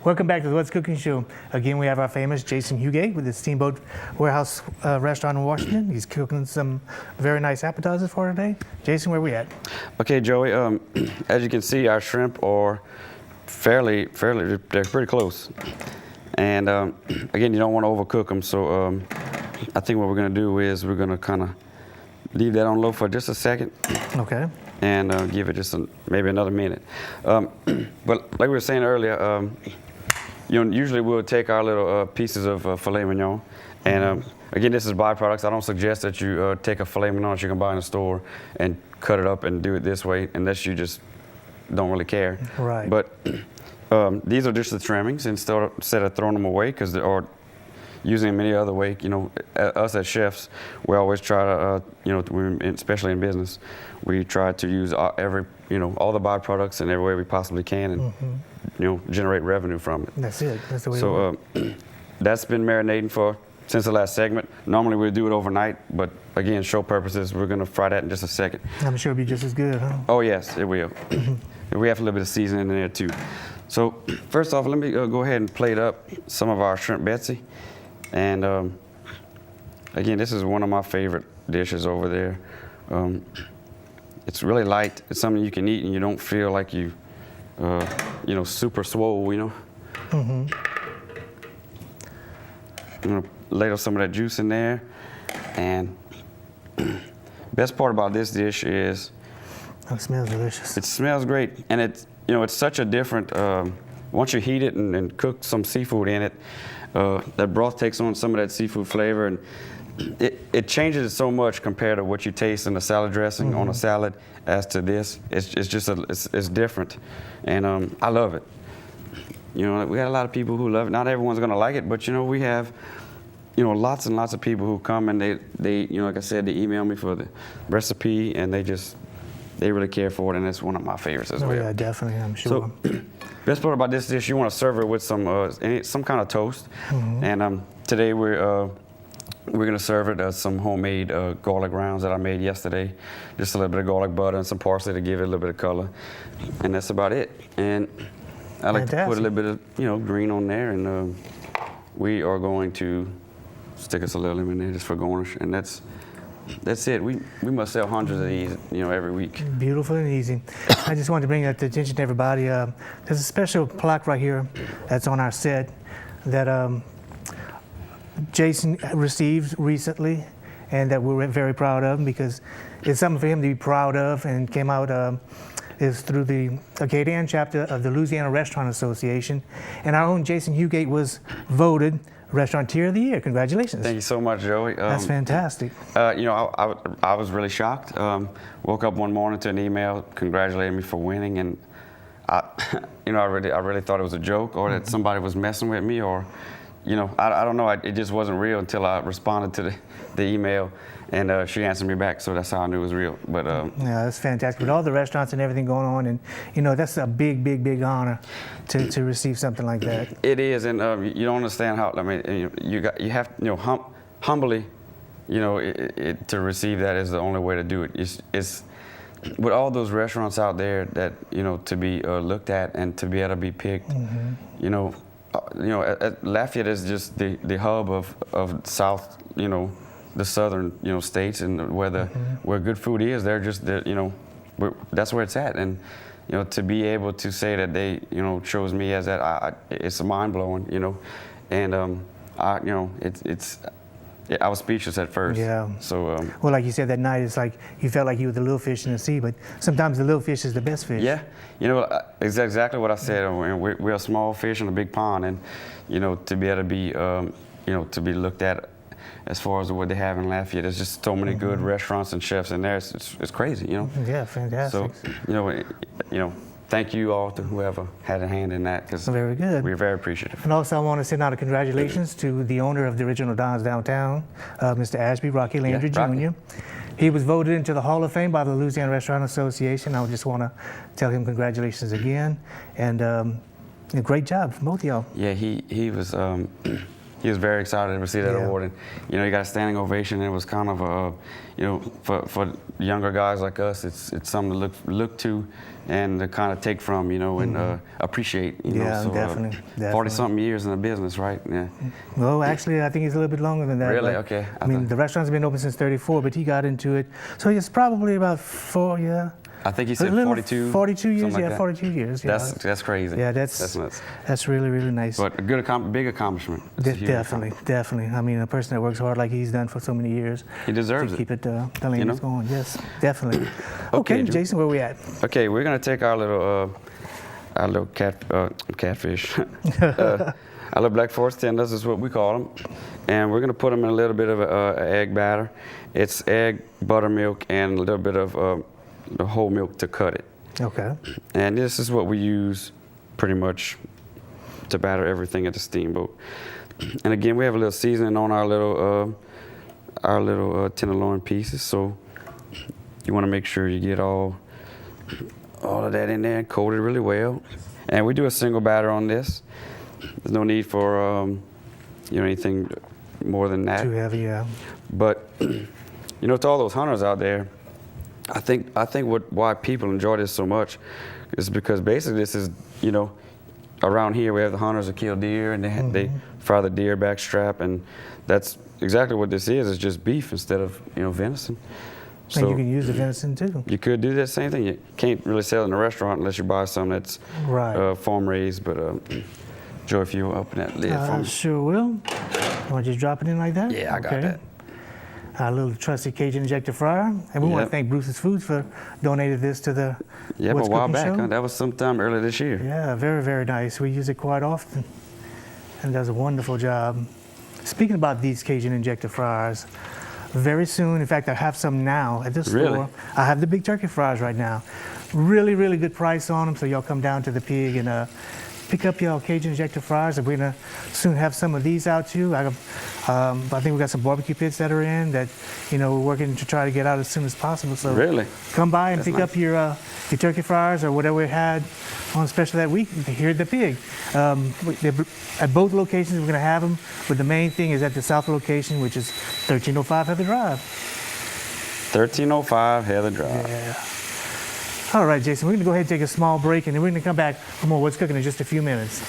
Welcome back to the What's Cooking Show. Again, we have our famous Jason Huguet with the Steamboat Warehouse restaurant in Washington. He's cooking some very nice appetizers for today. Jason, where we at? Okay, Joey, as you can see, our shrimp are fairly, they're pretty close. And again, you don't want to overcook them, so I think what we're going to do is we're going to kind of leave that on low for just a second. Okay. And give it just maybe another minute. But like we were saying earlier, usually we'll take our little pieces of filet mignon, and again, this is byproducts. I don't suggest that you take a filet mignon that you can buy in a store and cut it up and do it this way, unless you just don't really care. Right. But these are just the trimmings, instead of throwing them away, or using them any other way. Us as chefs, we always try to, especially in business, we try to use all the byproducts in every way we possibly can, and generate revenue from it. That's it. That's the way. So that's been marinating since the last segment. Normally we do it overnight, but again, show purposes, we're going to fry that in just a second. I'm sure it'll be just as good, huh? Oh yes, it will. We have a little bit of seasoning in there too. So first off, let me go ahead and plate up some of our shrimp Betsy. And again, this is one of my favorite dishes over there. It's really light. It's something you can eat and you don't feel like you, super swole, I'm gonna ladle some of that juice in there. And best part about this dish is it smells delicious. It smells great, and it's such a different. Once you heat it and cook some seafood in it, that broth takes on some of that seafood flavor, and it changes it so much compared to what you taste in a salad dressing on a salad as to this. It's just it's different, and I love it. We got a lot of people who love it. Not everyone's gonna like it, but we have lots and lots of people who come and they like I said, they email me for the recipe, and they really care for it, and it's one of my favorites as well. Yeah, definitely, I'm sure. So, best part about this dish, you want to serve it with some kind of toast. And today we're going to serve it as some homemade garlic rounds that I made yesterday. Just a little bit of garlic butter and some parsley to give it a little bit of color, and that's about it. And I like to put a little bit of green on there, and we are going to stick us a little lemon in there just for garnish, and that's it. We must sell hundreds of these, every week. Beautiful and easy. I just wanted to bring that to attention to everybody. There's a special plaque right here that's on our set that Jason received recently, and that we're very proud of, because it's something for him to be proud of, and came out is through the Acadian chapter of the Louisiana Restaurant Association, and our own Jason Huguet was voted Restaurateur of the Year. Congratulations. Thank you so much, Joey. That's fantastic. I was really shocked. Woke up one morning to an email congratulating me for winning, and I really thought it was a joke, or that somebody was messing with me, or I don't know. It just wasn't real until I responded to the email, and she answered me back, so that's how I knew it was real. But yeah, that's fantastic. With all the restaurants and everything going on, and that's a big honor to receive something like that. It is, and you don't understand how. I mean, you have humbly, to receive that is the only way to do it. It's with all those restaurants out there that to be looked at and to be able to be picked. Lafayette is just the hub of South, the southern, states, and where good food is. They're just that's where it's at, and to be able to say that they chose me as that, it's mind blowing, and I was speechless at first. Yeah. So. Well, like you said, that night, it's like you felt like you were the little fish in the sea, but sometimes the little fish is the best fish. Yeah. It's exactly what I said. We're a small fish in a big pond, and to be able to be to be looked at as far as what they have in Lafayette. There's just so many good restaurants and chefs in there. It's crazy, Yeah, fantastic. So, thank you all to whoever had a hand in that, because very good. We're very appreciative. And also, I want to send out a congratulations to the owner of the original Don's Downtown, Mr. Ashby, Rocky Landry Jr. He was voted into the Hall of Fame by the Louisiana Restaurant Association. I just want to tell him congratulations again, and a great job from both of y'all. Yeah, he was. he was very excited to receive that Yeah. award, and you know, he got a standing ovation. And it was kind of a, you know, for younger guys like us, it's something to look to, and to kind of take from, you know, and appreciate. You know, Yeah, so, definitely. 40-something years in the business, right? Yeah. Well, actually, I think he's a little bit longer than that. Really? but, Okay. I mean, the restaurant's been open since '34, but he got into it. So he's probably about 4, yeah. I think he said A little- 42. 42 years, something like yeah, that. 42 years. Yeah. That's crazy. Yeah, that's nuts. That's really, really nice. But a good, big accomplishment. It's a huge Definitely. I mean, a person that works hard like he's done for so many years. He deserves to it. keep it the lane You know? is going. Yes, definitely. Okay, Okay, Jason, where we at? Okay, we're gonna take our little catfish, our little black forest tenders is what we call them, and we're gonna put them in a little bit of egg batter. It's egg, buttermilk, and a little bit of the whole milk to cut it. Okay. And this is what we use pretty much to batter everything at the steamboat. And again, we have a little seasoning on our little tenderloin pieces. So you want to make sure you get all of that in there and coat it really well. And we do a single batter on this. There's no need for you know, anything more than that. Too heavy, yeah. But you know, to all those hunters out there, I think why people enjoy this so much is because basically this is, you know, around here we have the hunters that kill deer and they fry the deer back strap, and that's exactly what this is. It's just beef instead of, you know, venison. And you can use the venison too. You could do that same thing. You can't really sell it in a restaurant unless you buy some that's Right. farm raised. But Joe, if you open that lid for me. Sure will. You want to just drop it in like that? Yeah, I got that. Our little trusty Cajun injector fryer. And we want to Yep. thank Bruce's Foods for donating this to the Yeah, What's but a while Cooking back. show. Huh? That was sometime earlier this year. Yeah, very, very nice. We use it quite often, and it does a wonderful job. Speaking about these Cajun injector fryers, very soon, in fact, I have some now at this Really? store. I have the big turkey fryers right now. Really, really good price on them, so y'all come down to the Pig and pick up your Cajun injector fryers. And we're gonna soon have some of these out too. I think we got some barbecue pits that are in that, you know, we're working to try to get out as soon as possible. So Really? come by and That's pick nice. up your turkey fryers or whatever we had on special that week here at the Pig. At both locations, we're going to have them, but the main thing is at the south location, which is 1305 Heather Drive. 1305 Heather Drive. Yeah. All right, Jason, we're going to go ahead and take a small break, and then we're going to come back for more What's Cooking in just a few minutes.